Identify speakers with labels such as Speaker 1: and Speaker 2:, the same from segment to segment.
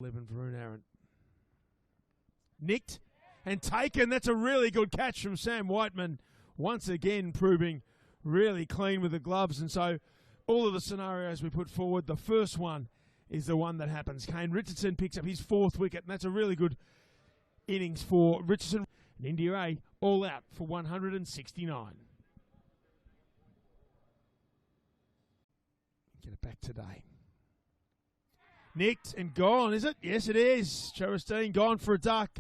Speaker 1: 11 Varun Aaron. Nicked and taken. That's a really good catch from Sam Whiteman. Once again proving really clean with the gloves. And so all of the scenarios we put forward, the first one is the one that happens. Kane Richardson picks up his 4th wicket, and that's a really good innings for Richardson. And India A all out for 169. Get it back today. Nicked and gone, is it? Yes, it is. Charastine gone for a duck.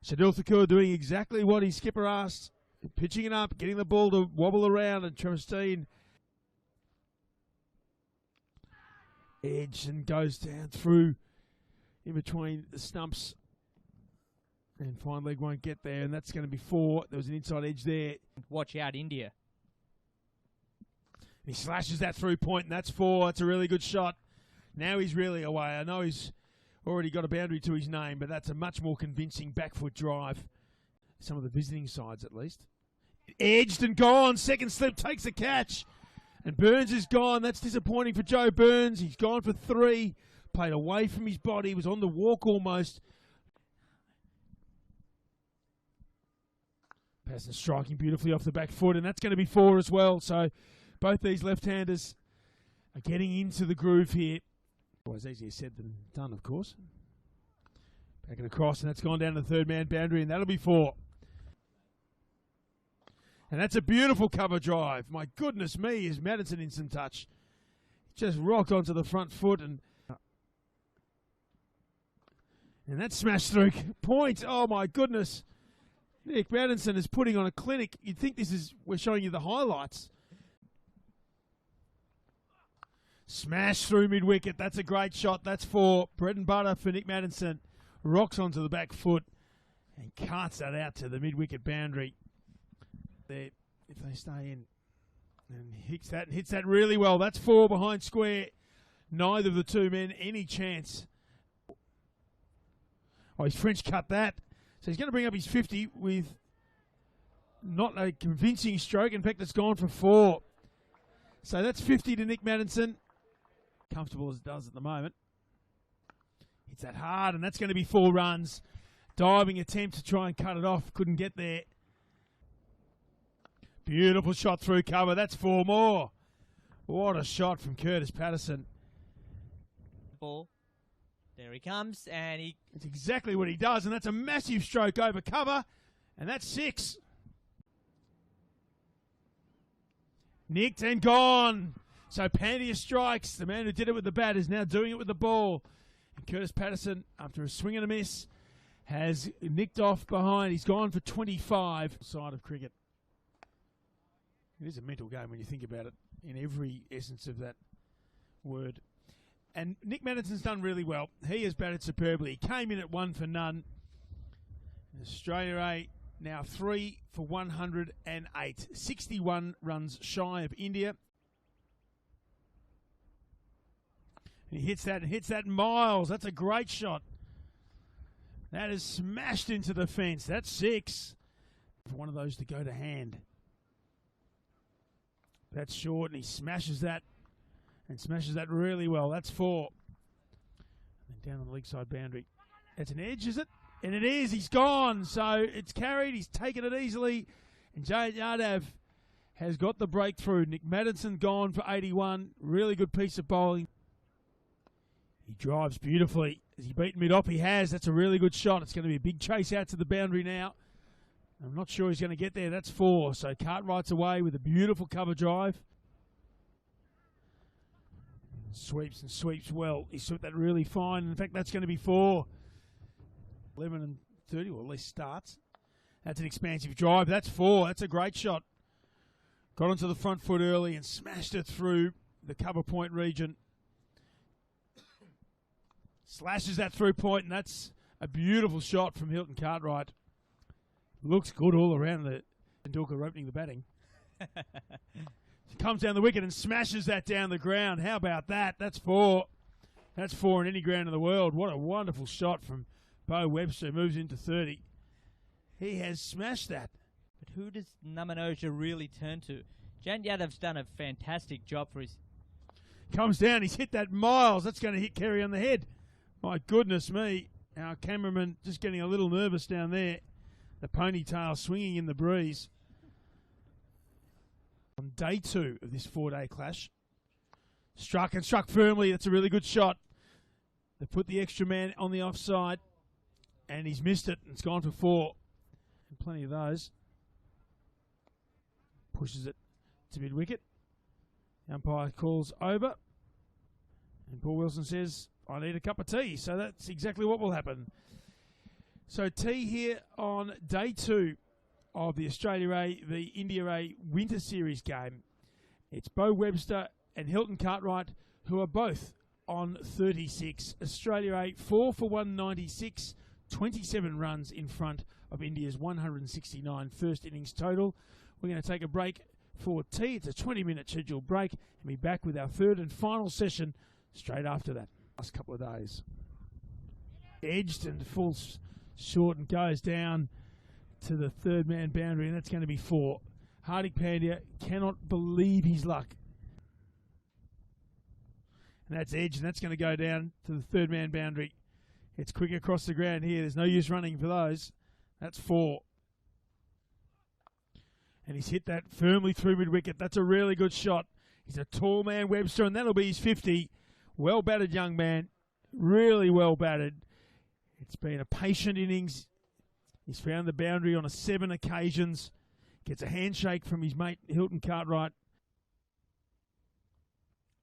Speaker 1: Shadil Thakur doing exactly what his skipper asked. Pitching it up, getting the ball to wobble around, and Charastine edge and goes down through in between the stumps. And fine leg won't get there, and that's going to be 4. There was an inside edge there.
Speaker 2: Watch out, India.
Speaker 1: He slashes that through point, and that's 4. That's a really good shot. Now he's really away. I know he's already got a boundary to his name, but that's a much more convincing back foot drive. Some of the visiting sides, at least. Edged and gone. Second slip takes the catch. And Burns is gone. That's disappointing for Joe Burns. He's gone for 3. Played away from his body. Was on the walk almost. Patterson striking beautifully off the back foot, and that's going to be 4 as well. So both these left-handers are getting into the groove here. Well, it's easier said than done, of course. Back and across, and that's gone down to the 3rd man boundary, and that'll be 4. And that's a beautiful cover drive. My goodness me, is Maddinson in some touch. Just rocked onto the front foot, and that's smashed through point. Oh my goodness. Nick Maddinson is putting on a clinic. You'd think we're showing you the highlights. Smash through mid-wicket. That's a great shot. That's 4. Bread and butter for Nick Maddinson. Rocks onto the back foot and carts that out to the mid-wicket boundary. There, if they stay in. And hits that really well. That's 4 behind square. Neither of the two men any chance. Oh, he's French cut that. So he's going to bring up his 50 with not a convincing stroke. In fact, it's gone for 4. So that's 50 to Nick Maddinson. Comfortable as it does at the moment. Hits that hard, and that's going to be 4 runs. Diving attempt to try and cut it off. Couldn't get there. Beautiful shot through cover. That's 4 more. What a shot from Curtis Patterson.
Speaker 2: Ball. There he comes, and
Speaker 1: it's exactly what he does, and that's a massive stroke over cover, and that's 6. Nicked and gone. So Pandya strikes. The man who did it with the bat is now doing it with the ball. And Curtis Patterson, after a swing and a miss, has nicked off behind. He's gone for 25 side of cricket. It is a mental game when you think about it in every essence of that word. And Nick Maddinson's done really well. He has batted superbly. He came in at 1 for none. Australia A now 3 for 108. 61 runs shy of India. And he hits that miles. That's a great shot. That is smashed into the fence. That's 6. For one of those to go to hand. That's short, and he smashes that. And smashes that really well. That's 4. And then down on the leg side boundary. That's an edge, is it? And it is. He's gone. So it's carried. He's taken it easily. And Jayant Yadav has got the breakthrough. Nick Maddinson gone for 81. Really good piece of bowling. He drives beautifully. Has he beaten mid-off? He has. That's a really good shot. It's going to be a big chase out to the boundary now. I'm not sure he's going to get there. That's 4. So Cartwright's away with a beautiful cover drive. Sweeps and sweeps well. He swept that really fine. In fact, that's going to be 4. 11 and 30, or at least starts. That's an expansive drive. That's 4. That's a great shot. Got onto the front foot early and smashed it through the cover point region. Slashes that through point, and that's a beautiful shot from Hilton Cartwright. Looks good all around the Tendulkar opening the batting. Comes down the wicket and smashes that down the ground. How about that? That's 4. That's 4 in any ground in the world. What a wonderful shot from Bo Webster. Moves into 30. He has smashed that.
Speaker 2: But who does Namanoja really turn to? Jayant Yadav's done a fantastic job for his...
Speaker 1: Comes down. He's hit that miles. That's going to hit Kerry on the head. My goodness me. Our cameraman just getting a little nervous down there. The ponytail swinging in the breeze. On day 2 of this 4-day clash. Struck and struck firmly. That's a really good shot. They put the extra man on the offside. And he's missed it. It's gone for 4. And plenty of those. Pushes it to mid-wicket. Umpire calls over. And Paul Wilson says, I need a cup of tea. So that's exactly what will happen. So tea here on day 2 of the Australia A v India A Winter Series game. It's Beau Webster and Hilton Cartwright, who are both on 36. Australia A 4 for 196, 27 runs in front of India's 169 first innings total. We're going to take a break for tea. It's a 20-minute scheduled break, and be back with our third and final session straight after that. Last couple of days. Edged and falls short and goes down to the third man boundary, and that's going to be 4. Hardik Pandya cannot believe his luck. And that's edged, and that's going to go down to the third man boundary. It's quick across the ground here. There's no use running for those. That's 4. And he's hit that firmly through mid-wicket. That's a really good shot. He's a tall man, Webster, and that'll be his 50. Well-batted young man. Really well-batted. It's been a patient innings. He's found the boundary on 7 occasions. Gets a handshake from his mate, Hilton Cartwright.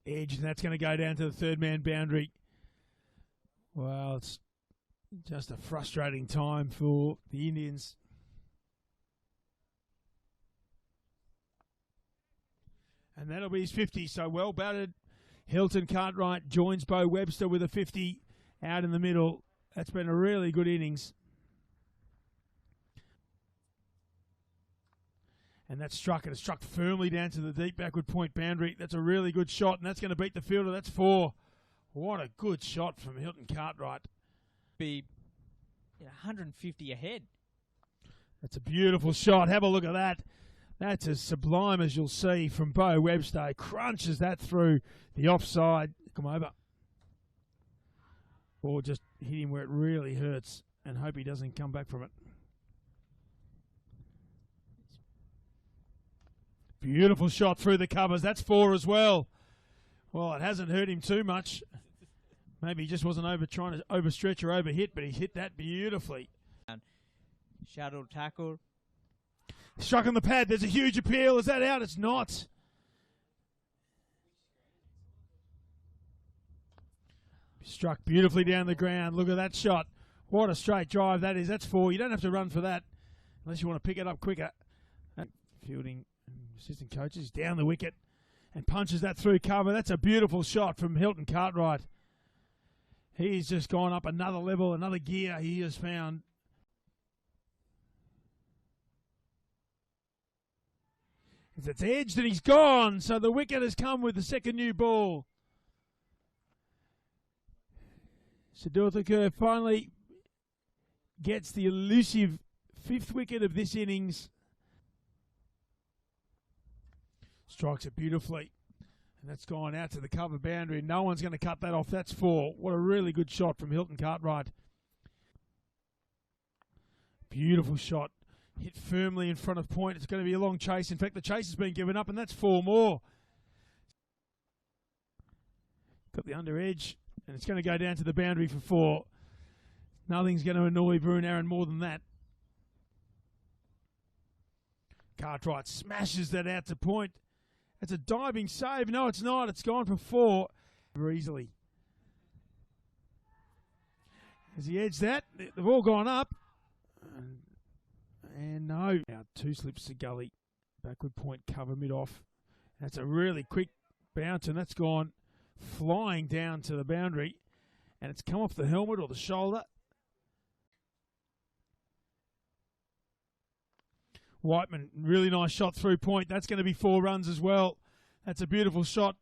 Speaker 1: Edge, and that's going to go down to the third man boundary. Well, it's just a frustrating time for the Indians. And that'll be his 50. So well batted. Hilton Cartwright joins Beau Webster with a 50 out in the middle. That's been a really good innings. And that's struck, and it's struck firmly down to the deep backward point boundary. That's a really good shot, and that's going to beat the fielder. That's 4. What a good shot from Hilton Cartwright.
Speaker 2: Be 150 ahead.
Speaker 1: That's a beautiful shot. Have a look at that. That's as sublime as you'll see from Beau Webster. Crunches that through the offside. Come over. Or just hit him where it really hurts and hope he doesn't come back from it. Beautiful shot through the covers. That's 4 as well. Well, it hasn't hurt him too much. Maybe he just wasn't trying to overstretch or overhit, but he hit that beautifully.
Speaker 2: Shuttle tackle.
Speaker 1: Struck on the pad. There's a huge appeal. Is that out? It's not. Struck beautifully down the ground. Look at that shot. What a straight drive that is. That's 4. You don't have to run for that unless you want to pick it up quicker. Fielding assistant coaches down the wicket and punches that through cover. That's a beautiful shot from Hilton Cartwright. He's just gone up another level, another gear he has found. It's edged and he's gone. So the wicket has come with the second new ball. Shardul Thakur finally gets the elusive 5th wicket of this innings. Strikes it beautifully. And that's gone out to the cover boundary. No one's going to cut that off. That's 4. What a really good shot from Hilton Cartwright. Beautiful shot. Hit firmly in front of point. It's going to be a long chase. In fact, the chase has been given up, and that's 4 more. Got the under edge, and it's going to go down to the boundary for 4. Nothing's going to annoy Varun Aaron more than that. Cartwright smashes that out to point. It's a diving save. No, it's not. It's gone for 4 very easily. Has he edged that? They've all gone up. And no. Now 2 slips to gully. Backward point cover mid-off. That's a really quick bounce, and that's gone flying down to the boundary. And it's come off the helmet or the shoulder. Whiteman, really nice shot through point. That's going to be 4 runs as well. That's a beautiful shot.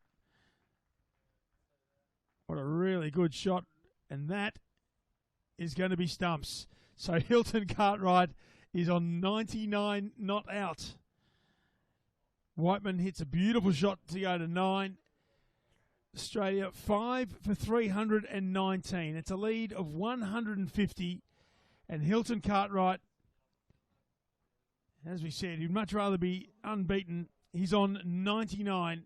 Speaker 1: What a really good shot. And that is going to be stumps. So Hilton Cartwright is on 99 not out. Whiteman hits a beautiful shot to go to 9. Australia 5 for 319. It's a lead of 150. And Hilton Cartwright, as we said, he'd much rather be unbeaten. He's on 99.